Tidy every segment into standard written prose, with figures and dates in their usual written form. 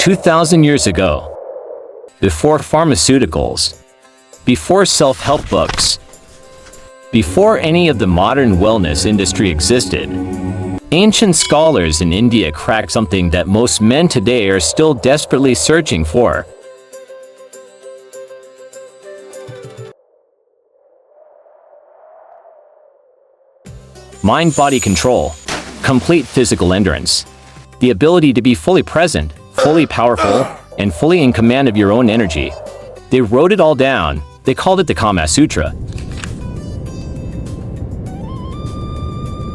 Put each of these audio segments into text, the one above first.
2,000 years ago, before pharmaceuticals, before self-help books, before any of the modern wellness industry existed, ancient scholars in India cracked something that most men today are still desperately searching for. Mind-body control, complete physical endurance, the ability to be fully present, fully powerful, and fully in command of your own energy. They wrote it all down. They called it the Kamasutra.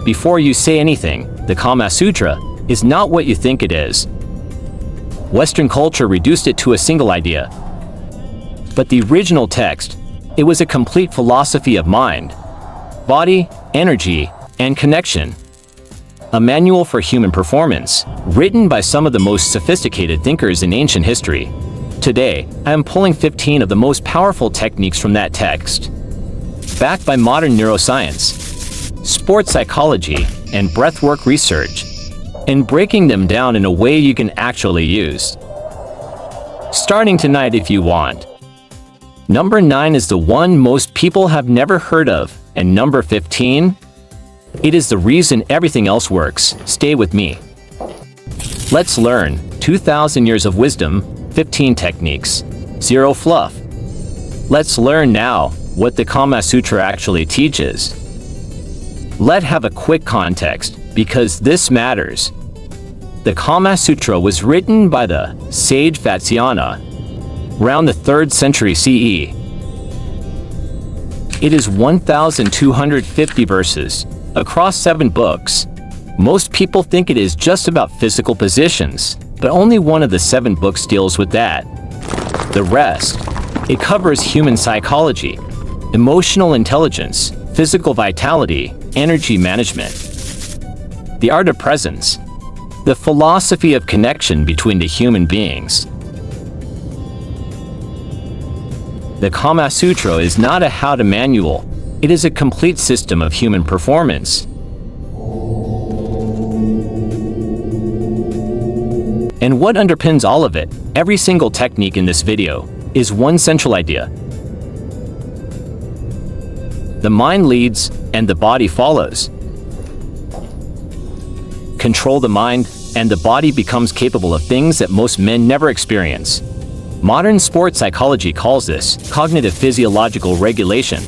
Before you say anything, the Kamasutra is not what you think it is. Western culture reduced it to a single idea. But the original text, it was a complete philosophy of mind, body, energy, and connection. A manual for human performance, written by some of the most sophisticated thinkers in ancient history. Today, I am pulling 15 of the most powerful techniques from that text, backed by modern neuroscience, sports psychology, and breathwork research, and breaking them down in a way you can actually use. Starting tonight if you want. Number 9 is the one most people have never heard of, and number 15? It is the reason everything else works. Stay with me. Let's learn 2,000 years of wisdom, 15 techniques, zero fluff. Let's learn now what the Kamasutra actually teaches. Let's have a quick context, because this matters. The Kamasutra was written by the sage Vatsyayana around the 3rd century CE. It is 1,250 verses across 7 books. Most people think it is just about physical positions, but only one of the 7 books deals with that. The rest, it covers human psychology, emotional intelligence, physical vitality, energy management, the art of presence, the philosophy of connection between the human beings. The Kamasutra is not a how-to manual. It is a complete system of human performance. And what underpins all of it, every single technique in this video, is one central idea. The mind leads, and the body follows. Control the mind, and the body becomes capable of things that most men never experience. Modern sports psychology calls this cognitive physiological regulation.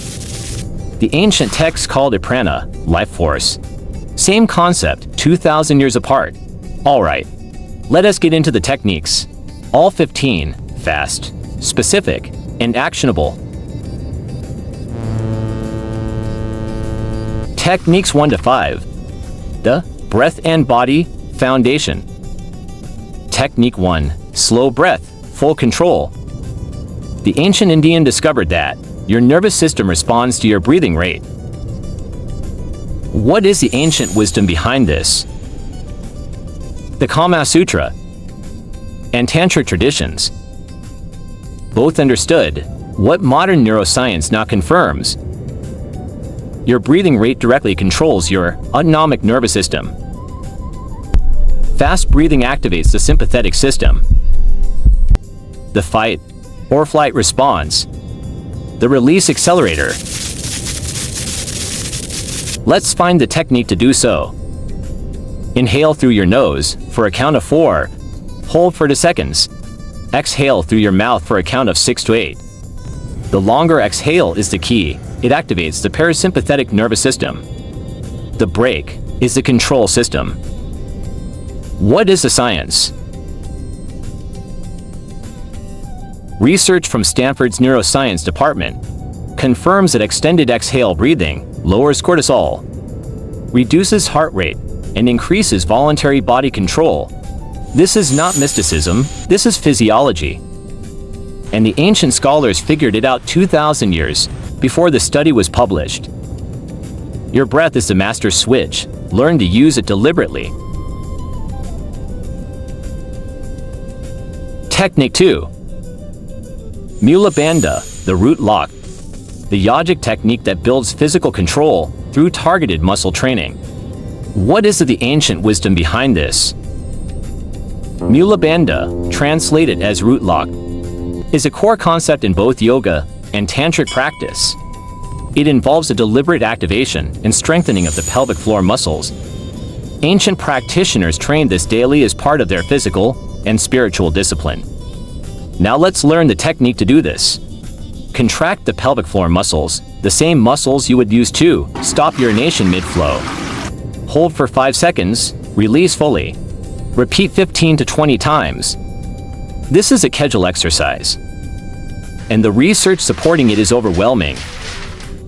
The ancient texts called it prana, life force. Same concept, 2,000 years apart. Alright, let us get into the techniques. All 15, fast, specific, and actionable. Techniques 1 to 5. The breath and body foundation. Technique 1, slow breath, full control. The ancient Indian discovered that your nervous system responds to your breathing rate. What is the ancient wisdom behind this? The Kamasutra and Tantra traditions both understood what modern neuroscience now confirms. Your breathing rate directly controls your autonomic nervous system. Fast breathing activates the sympathetic system, the fight or flight response, the release accelerator. Let's find the technique to do so. Inhale through your nose for a count of 4. Hold for 2 seconds. Exhale through your mouth for a count of 6 to 8. The longer exhale is the key. It activates the parasympathetic nervous system. The brake is the control system. What is the science? Research from Stanford's Neuroscience department confirms that extended exhale breathing lowers cortisol, reduces heart rate, and increases voluntary body control. This is not mysticism, this is physiology. And the ancient scholars figured it out 2,000 years before the study was published. Your breath is the master switch. Learn to use it deliberately. Technique 2. Mula Bandha, the root lock. The yogic technique that builds physical control through targeted muscle training. What is the ancient wisdom behind this? Mula Bandha, translated as root lock, is a core concept in both yoga and tantric practice. It involves a deliberate activation and strengthening of the pelvic floor muscles. Ancient practitioners trained this daily as part of their physical and spiritual discipline. Now let's learn the technique to do this. Contract the pelvic floor muscles, the same muscles you would use to stop urination mid-flow. Hold for 5 seconds, release fully. Repeat 15 to 20 times. This is a Kegel exercise, and the research supporting it is overwhelming.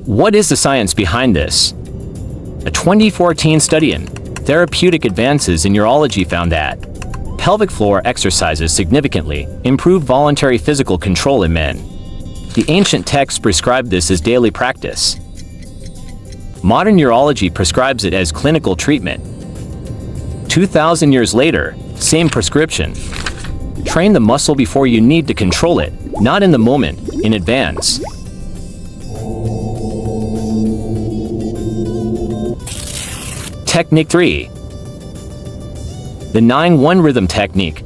What is the science behind this? A 2014 study in Therapeutic Advances in Urology found that pelvic floor exercises significantly improve voluntary physical control in men. The ancient texts prescribed this as daily practice. Modern urology prescribes it as clinical treatment. 2,000 years later, same prescription. Train the muscle before you need to control it, not in the moment, in advance. Technique 3. The 9-1 rhythm technique.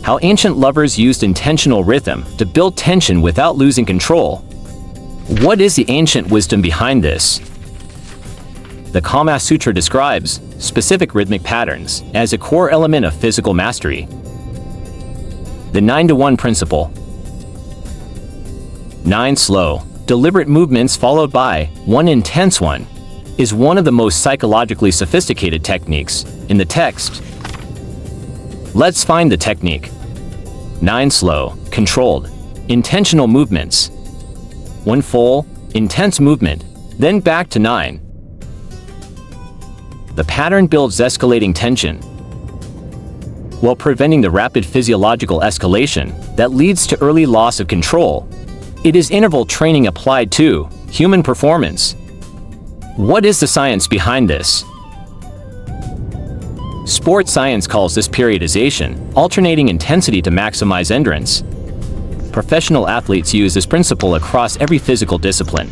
How ancient lovers used intentional rhythm to build tension without losing control. What is the ancient wisdom behind this? The Kamasutra describes specific rhythmic patterns as a core element of physical mastery. The 9-1 principle. 9 slow, deliberate movements followed by 1 intense one is one of the most psychologically sophisticated techniques in the text. Let's find the technique. 9 slow, controlled, intentional movements. 1 full, intense movement, then back to 9. The pattern builds escalating tension while preventing the rapid physiological escalation that leads to early loss of control. It is interval training applied to human performance. What is the science behind this? Sports science calls this periodization, alternating intensity to maximize endurance. Professional athletes use this principle across every physical discipline.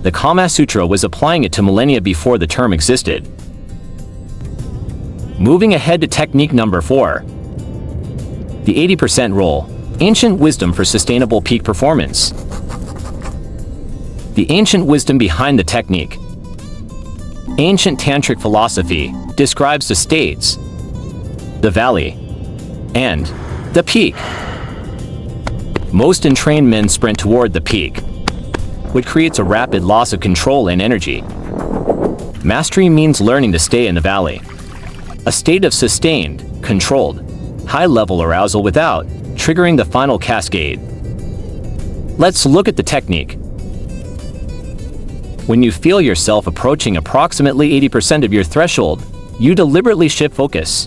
The Kamasutra was applying it to millennia before the term existed. Moving ahead to technique number 4. The 80% rule, ancient wisdom for sustainable peak performance. The ancient wisdom behind the technique. Ancient tantric philosophy describes the states, the valley, and the peak. Most entrained men sprint toward the peak, which creates a rapid loss of control and energy. Mastery means learning to stay in the valley, a state of sustained, controlled, high-level arousal without triggering the final cascade. Let's look at the technique. When you feel yourself approaching approximately 80% of your threshold, you deliberately shift focus.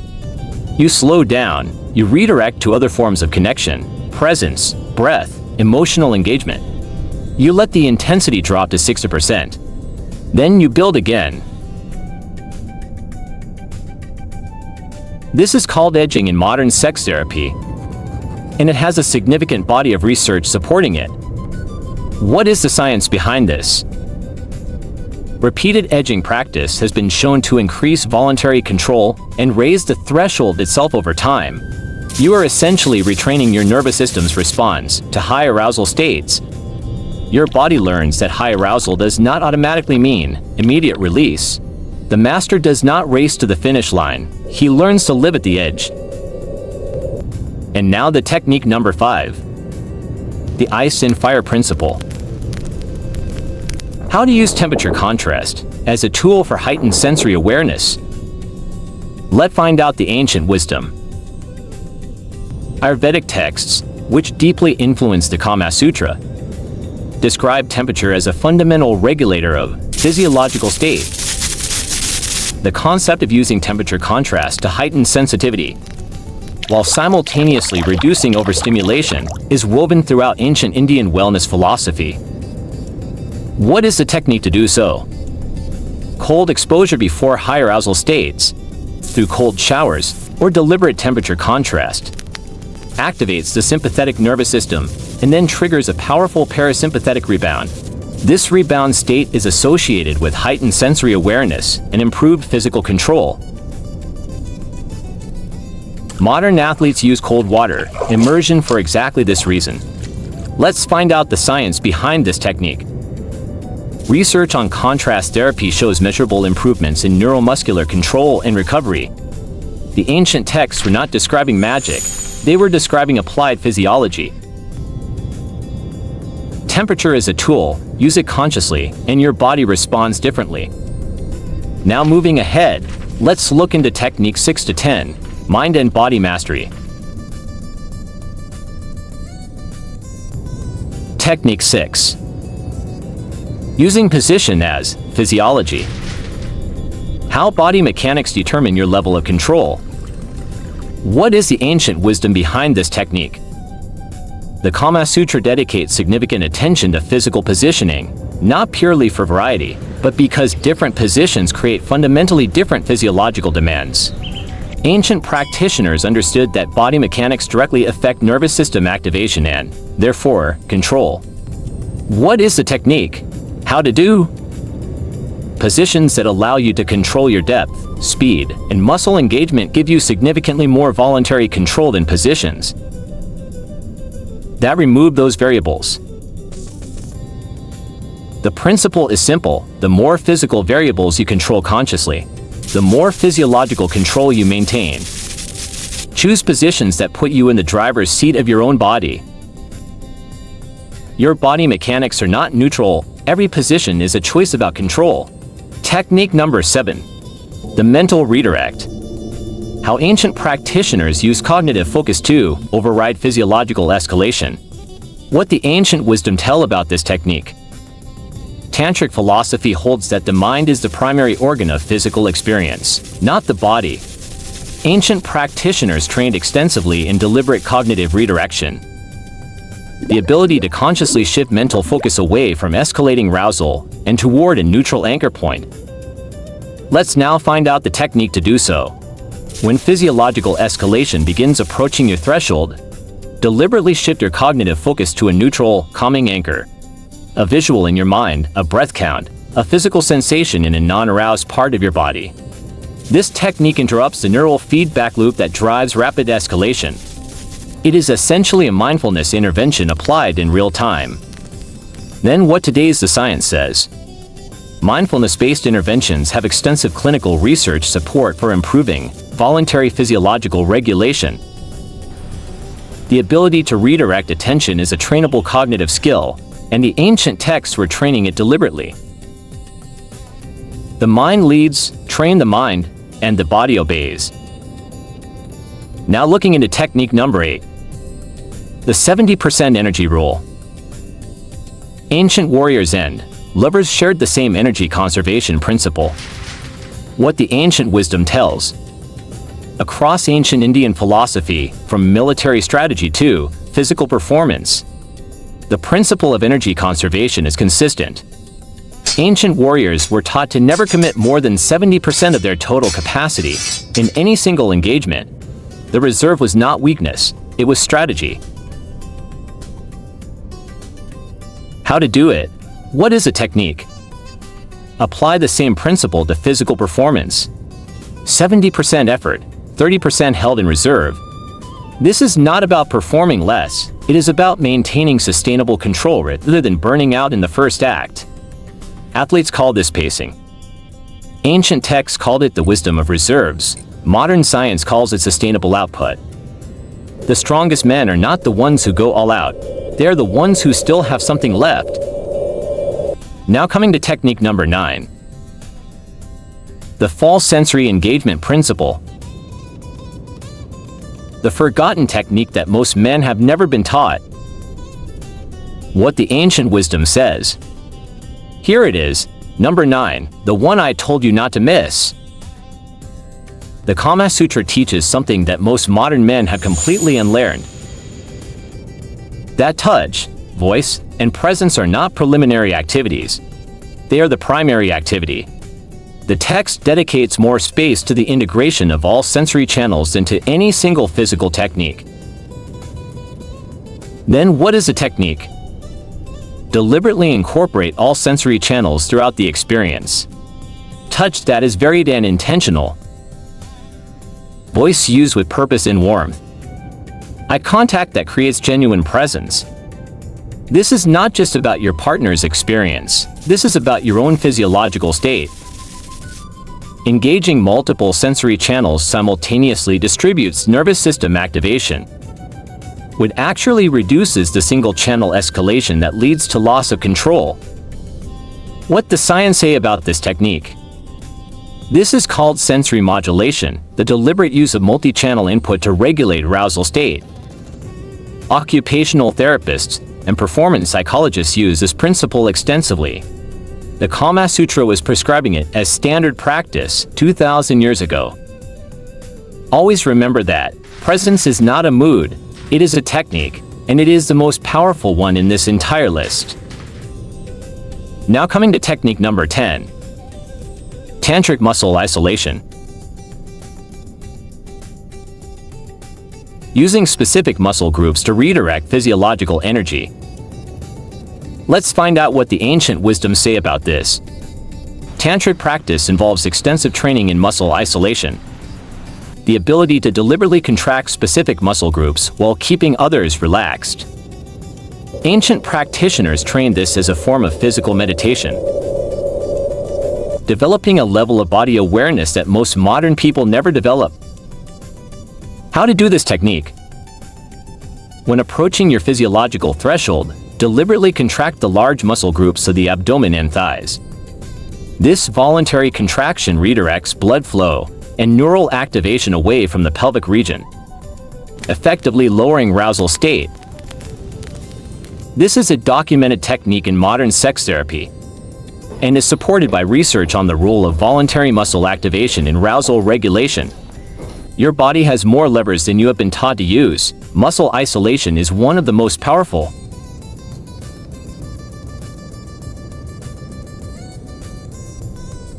You slow down, you redirect to other forms of connection, presence, breath, emotional engagement. You let the intensity drop to 60%. Then you build again. This is called edging in modern sex therapy, and it has a significant body of research supporting it. What is the science behind this? Repeated edging practice has been shown to increase voluntary control and raise the threshold itself over time. You are essentially retraining your nervous system's response to high arousal states. Your body learns that high arousal does not automatically mean immediate release. The master does not race to the finish line. He learns to live at the edge. And now the technique number 5. The ice and fire principle. How to use temperature contrast as a tool for heightened sensory awareness. Let's find out the ancient wisdom. Ayurvedic texts, which deeply influence the Kamasutra, describe temperature as a fundamental regulator of physiological state. The concept of using temperature contrast to heighten sensitivity, while simultaneously reducing overstimulation, is woven throughout ancient Indian wellness philosophy. What is the technique to do so? Cold exposure before high arousal states, through cold showers or deliberate temperature contrast, activates the sympathetic nervous system and then triggers a powerful parasympathetic rebound. This rebound state is associated with heightened sensory awareness and improved physical control. Modern athletes use cold water, immersion, for exactly this reason. Let's find out the science behind this technique. Research on contrast therapy shows measurable improvements in neuromuscular control and recovery. The ancient texts were not describing magic, they were describing applied physiology. Temperature is a tool, use it consciously, and your body responds differently. Now moving ahead, let's look into technique 6 to 10, mind and body mastery. Technique 6. Using position as physiology. How body mechanics determine your level of control. What is the ancient wisdom behind this technique? The Kamasutra dedicates significant attention to physical positioning, not purely for variety, but because different positions create fundamentally different physiological demands. Ancient practitioners understood that body mechanics directly affect nervous system activation and, therefore, control. What is the technique? How to do? Positions that allow you to control your depth, speed, and muscle engagement give you significantly more voluntary control than positions that remove those variables. The principle is simple: the more physical variables you control consciously, the more physiological control you maintain. Choose positions that put you in the driver's seat of your own body. Your body mechanics are not neutral, every position is a choice about control. Technique number 7. The mental redirect. How ancient practitioners use cognitive focus to override physiological escalation. What the ancient wisdom tell about this technique. Tantric philosophy holds that the mind is the primary organ of physical experience, not the body. Ancient practitioners trained extensively in deliberate cognitive redirection. The ability to consciously shift mental focus away from escalating arousal and toward a neutral anchor point. Let's now find out the technique to do so. When physiological escalation begins approaching your threshold, deliberately shift your cognitive focus to a neutral, calming anchor. A visual in your mind, a breath count, a physical sensation in a non-aroused part of your body. This technique interrupts the neural feedback loop that drives rapid escalation. It is essentially a mindfulness intervention applied in real time. Then what today's the science says. Mindfulness-based interventions have extensive clinical research support for improving voluntary physiological regulation. The ability to redirect attention is a trainable cognitive skill, and the ancient texts were training it deliberately. The mind leads, train the mind, and the body obeys. Now looking into technique number 8. The 70% energy rule. Ancient warriors and lovers shared the same energy conservation principle. What the ancient wisdom tells. Across ancient Indian philosophy, from military strategy to physical performance, the principle of energy conservation is consistent. Ancient warriors were taught to never commit more than 70% of their total capacity in any single engagement. The reserve was not weakness, it was strategy. How to do it? What is a technique? Apply the same principle to physical performance. 70% effort, 30% held in reserve. This is not about performing less, it is about maintaining sustainable control rather than burning out in the first act. Athletes call this pacing. Ancient texts called it the wisdom of reserves. Modern science calls it sustainable output. The strongest men are not the ones who go all out. They are the ones who still have something left. Now coming to technique number 9. The false sensory engagement principle. The forgotten technique that most men have never been taught. What the ancient wisdom says. Here it is, number 9, the one I told you not to miss. The Kamasutra teaches something that most modern men have completely unlearned. That touch, voice, and presence are not preliminary activities. They are the primary activity. The text dedicates more space to the integration of all sensory channels than to any single physical technique. Then what is a technique? Deliberately incorporate all sensory channels throughout the experience. Touch that is varied and intentional. Voice used with purpose and warmth. Eye contact that creates genuine presence. This is not just about your partner's experience. This is about your own physiological state. Engaging multiple sensory channels simultaneously distributes nervous system activation, which actually reduces the single-channel escalation that leads to loss of control. What does science say about this technique? This is called sensory modulation, the deliberate use of multi-channel input to regulate arousal state. Occupational therapists and performance psychologists use this principle extensively. The Kamasutra was prescribing it as standard practice 2,000 years ago. Always remember that presence is not a mood, it is a technique, and it is the most powerful one in this entire list. Now coming to technique number 10. Tantric muscle isolation. Using specific muscle groups to redirect physiological energy. Let's find out what the ancient wisdoms say about this. Tantric practice involves extensive training in muscle isolation, the ability to deliberately contract specific muscle groups while keeping others relaxed. Ancient practitioners trained this as a form of physical meditation, developing a level of body awareness that most modern people never develop. How to do this technique? When approaching your physiological threshold, deliberately contract the large muscle groups of the abdomen and thighs. This voluntary contraction redirects blood flow and neural activation away from the pelvic region, effectively lowering arousal state. This is a documented technique in modern sex therapy and is supported by research on the role of voluntary muscle activation in arousal regulation. Your body has more levers than you have been taught to use. Muscle isolation is one of the most powerful.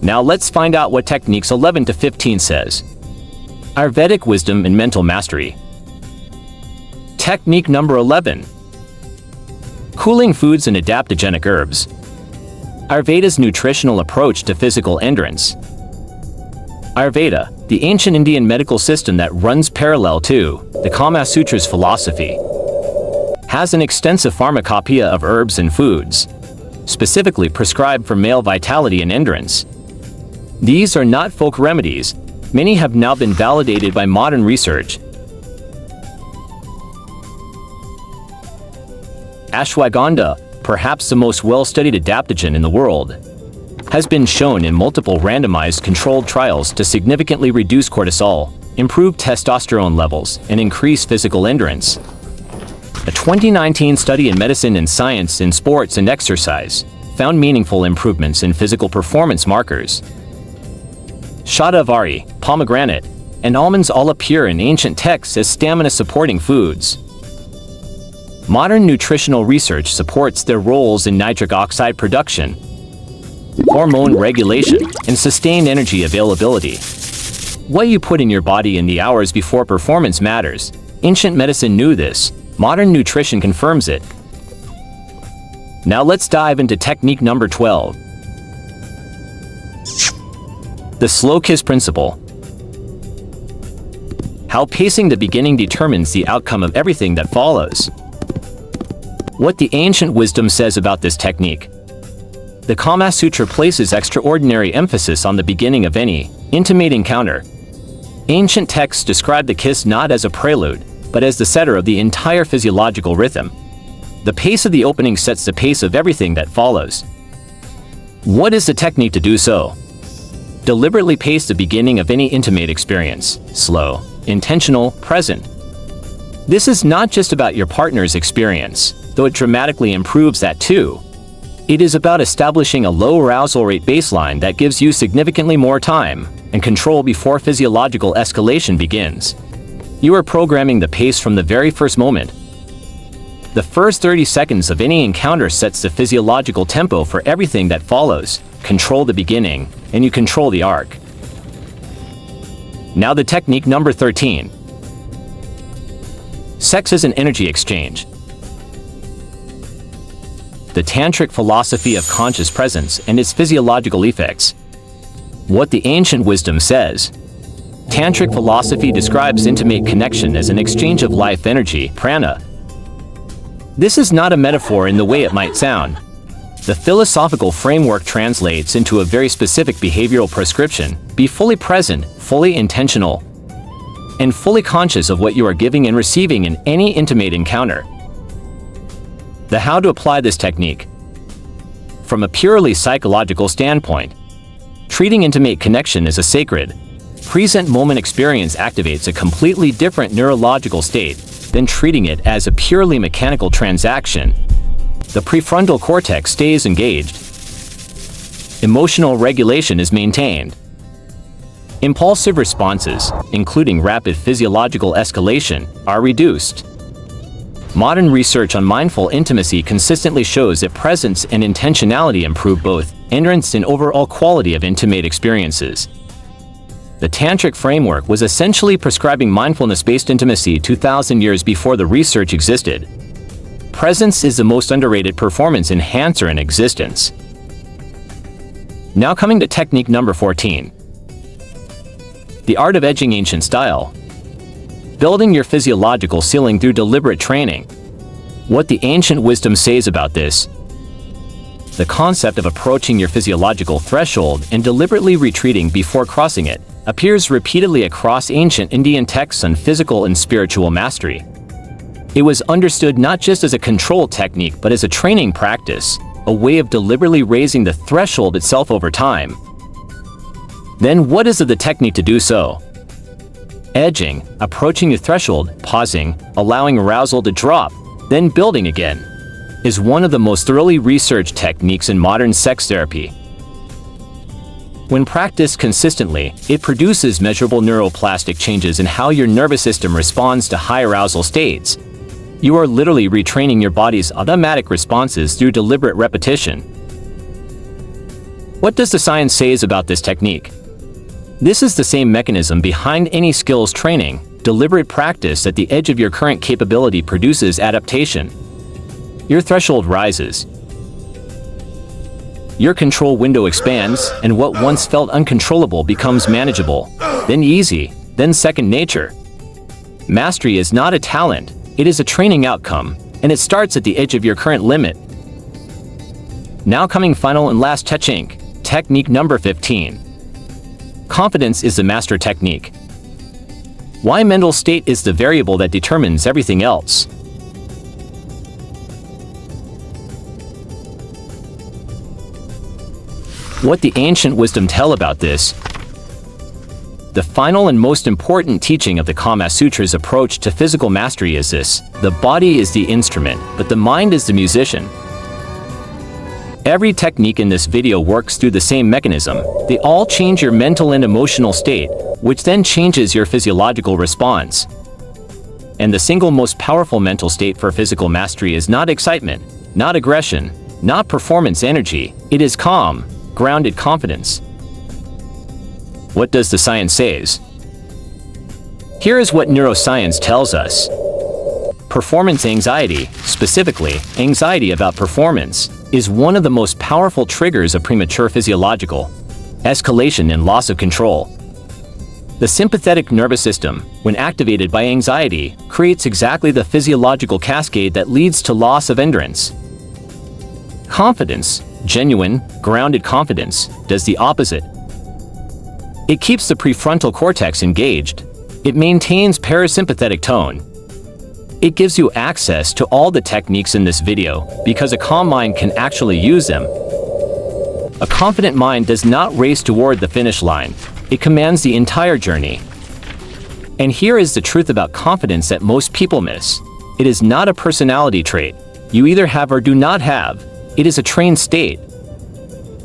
Now let's find out what techniques 11 to 15 says. Ayurvedic wisdom and mental mastery. Technique number 11. Cooling foods and adaptogenic herbs. Ayurveda's nutritional approach to physical endurance. Ayurveda, the ancient Indian medical system that runs parallel to the Kamasutra's philosophy, has an extensive pharmacopoeia of herbs and foods, specifically prescribed for male vitality and endurance. These are not folk remedies. Many have now been validated by modern research. Ashwagandha, perhaps the most well-studied adaptogen in the world, has been shown in multiple randomized controlled trials to significantly reduce cortisol, improve testosterone levels, and increase physical endurance. A 2019 study in Medicine and Science in Sports and Exercise found meaningful improvements in physical performance markers. Shatavari, pomegranate, and almonds all appear in ancient texts as stamina-supporting foods. Modern nutritional research supports their roles in nitric oxide production, hormone regulation, and sustained energy availability. What you put in your body in the hours before performance matters. Ancient medicine knew this. Modern nutrition confirms it. Now let's dive into technique number 12. The slow kiss principle. How pacing the beginning determines the outcome of everything that follows. What the ancient wisdom says about this technique. The Kamasutra places extraordinary emphasis on the beginning of any intimate encounter. Ancient texts describe the kiss not as a prelude, but as the setter of the entire physiological rhythm. The pace of the opening sets the pace of everything that follows. What is the technique to do so? Deliberately pace the beginning of any intimate experience. Slow, intentional, present. This is not just about your partner's experience, though it dramatically improves that too. It is about establishing a low arousal rate baseline that gives you significantly more time and control before physiological escalation begins. You are programming the pace from the very first moment. The first 30 seconds of any encounter sets the physiological tempo for everything that follows. Control the beginning, and you control the arc. Now the technique number 13. Sex is an energy exchange. The tantric philosophy of conscious presence and its physiological effects. What the ancient wisdom says. Tantric philosophy describes intimate connection as an exchange of life energy, prana. This is not a metaphor in the way it might sound. The philosophical framework translates into a very specific behavioral prescription: be fully present, fully intentional, and fully conscious of what you are giving and receiving in any intimate encounter. The how to apply this technique. From a purely psychological standpoint, treating intimate connection as a sacred, present moment experience activates a completely different neurological state than treating it as a purely mechanical transaction. The prefrontal cortex stays engaged. Emotional regulation is maintained. Impulsive responses, including rapid physiological escalation, are reduced. Modern research on mindful intimacy consistently shows that presence and intentionality improve both endurance and overall quality of intimate experiences. The Tantric framework was essentially prescribing mindfulness-based intimacy 2,000 years before the research existed. Presence is the most underrated performance enhancer in existence. Now coming to technique number 14. The art of edging ancient style. Building your physiological ceiling through deliberate training. What the ancient wisdom says about this. The concept of approaching your physiological threshold and deliberately retreating before crossing it appears repeatedly across ancient Indian texts on physical and spiritual mastery. It was understood not just as a control technique but as a training practice, a way of deliberately raising the threshold itself over time. Then what is the technique to do so? Edging, approaching the threshold, pausing, allowing arousal to drop, then building again, is one of the most thoroughly researched techniques in modern sex therapy. When practiced consistently, it produces measurable neuroplastic changes in how your nervous system responds to high arousal states. You are literally retraining your body's automatic responses through deliberate repetition. What does the science say about this technique? This is the same mechanism behind any skills training. Deliberate practice at the edge of your current capability produces adaptation. Your threshold rises. Your control window expands, and what once felt uncontrollable becomes manageable, then easy, then second nature. Mastery is not a talent, it is a training outcome, and it starts at the edge of your current limit. Now coming final and last technique, technique number 15. Confidence is the master technique. Why mental state is the variable that determines everything else. What the ancient wisdom tell about this? The final and most important teaching of the Kamasutra's approach to physical mastery is this: the body is the instrument, but the mind is the musician. Every technique in this video works through the same mechanism. They all change your mental and emotional state, which then changes your physiological response. And the single most powerful mental state for physical mastery is not excitement, not aggression, not performance energy. It is calm, grounded confidence. What does the science say? Here is what neuroscience tells us. Performance anxiety, specifically anxiety about performance, is one of the most powerful triggers of premature physiological escalation and loss of control. The sympathetic nervous system, when activated by anxiety, creates exactly the physiological cascade that leads to loss of endurance. Confidence, genuine, grounded confidence, does the opposite. It keeps the prefrontal cortex engaged. It maintains parasympathetic tone. It gives you access to all the techniques in this video because a calm mind can actually use them. A confident mind does not race toward the finish line. It commands the entire journey. And here is the truth about confidence that most people miss. It is not a personality trait. You either have or do not have. It is a trained state.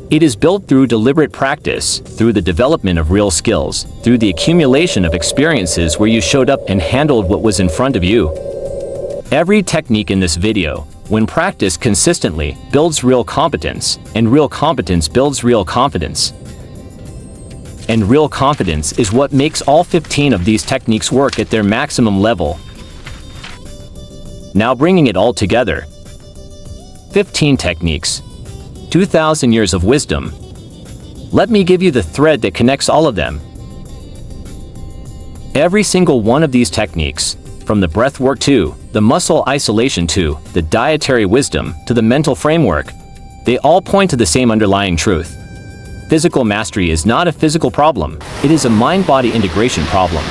It is built through deliberate practice, through the development of real skills, through the accumulation of experiences where you showed up and handled what was in front of you. Every technique in this video, when practiced consistently, builds real competence, and real competence builds real confidence. And real confidence is what makes all 15 of these techniques work at their maximum level. Now bringing it all together. 15 techniques. 2,000 years of wisdom. Let me give you the thread that connects all of them. Every single one of these techniques, from the breathwork to the muscle isolation to the dietary wisdom to the mental framework, they all point to the same underlying truth. Physical mastery is not a physical problem, it is a mind-body integration problem.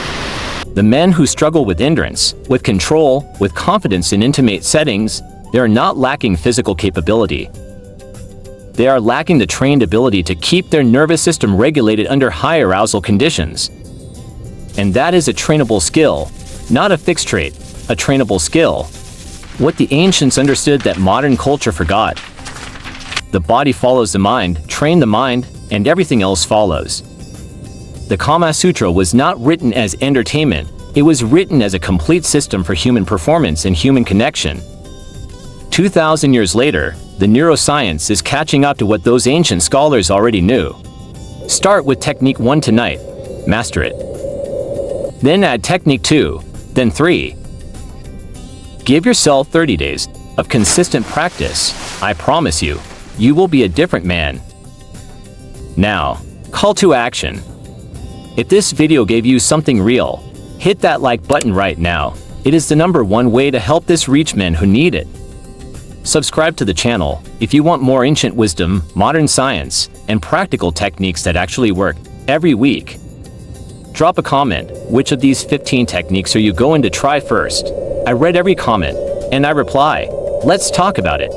The men who struggle with endurance, with control, with confidence in intimate settings, they are not lacking physical capability. They are lacking the trained ability to keep their nervous system regulated under high arousal conditions. And that is a trainable skill, not a fixed trait, a trainable skill. What the ancients understood that modern culture forgot. The body follows the mind, train the mind, and everything else follows. The Kamasutra was not written as entertainment, it was written as a complete system for human performance and human connection. 2,000 years later, the neuroscience is catching up to what those ancient scholars already knew. Start with technique 1 tonight, master it. Then add technique 2, then 3. Give yourself 30 days of consistent practice. I promise you, you will be a different man. Now, call to action. If this video gave you something real, hit that like button right now. It is the #1 way to help this reach men who need it. Subscribe to the channel if you want more ancient wisdom, modern science, and practical techniques that actually work every week. Drop a comment, which of these 15 techniques are you going to try first? I read every comment, and I reply. Let's talk about it.